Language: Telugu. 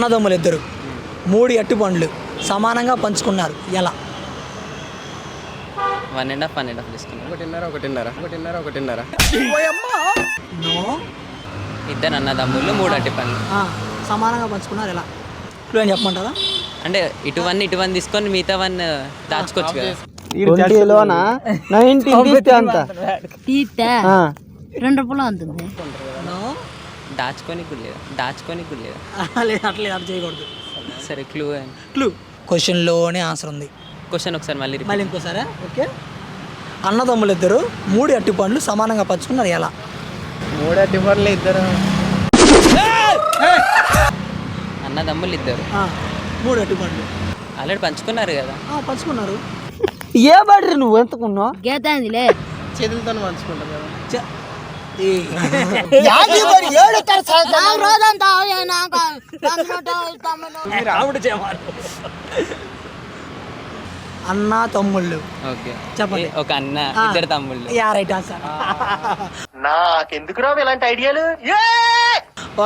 అన్నదమ్ములు ఇద్దరు 3 అట్టి పండ్లు సమానంగా పంచుకున్నారు ఎలా? 1.5 తీసుకున్నాను. ఒకటిన్నర. నో, ఇద్దరు అన్నదమ్ముళ్ళు 3 అట్టి పండ్లు సమానంగా పంచుకున్నారు ఎలా? ఇప్పుడు ఏం చెప్పమంటారా? అంటే ఇటు వన్ తీసుకొని మిగతా వన్ దాచుకోవచ్చు కదా. 20లోనా 19 తీస్తే అంత తీస్తే 2 రూపాయలు ఉంటుంది. నో, దాచుకొని లేదా. లేదు అట్లేదు, అట్లా చేయకూడదు. సరే క్లూ క్వశ్చన్లోనే ఆన్సర్ ఉంది. క్వశ్చన్ ఒకసారి మళ్ళీ మళ్ళీ ఇంకోసారా? ఓకే. అన్నదమ్ములు ఇద్దరు 3 అట్టి పండ్లు సమానంగా పంచుకున్నారు ఎలా? 3 అట్టి పండ్లు ఇద్దరు అన్నదమ్ములు ఇద్దరు 3 అట్టి పండ్లు ఆల్రెడీ పంచుకున్నారు కదా. పంచుకున్నారు. ఏ బడ్రి నువ్వు ఎంతకున్నావు? గీతాందిలే చేతులతో పంచుకుంటాం కదా. రోజంతా అన్న తమ్ముళ్ళు. ఓకే చెప్పండి. ఒక అన్న ఇద్దరు తమ్ముళ్ళు. Right answer. నాకెందుకు రావు ఇలాంటి ఐడియాలు?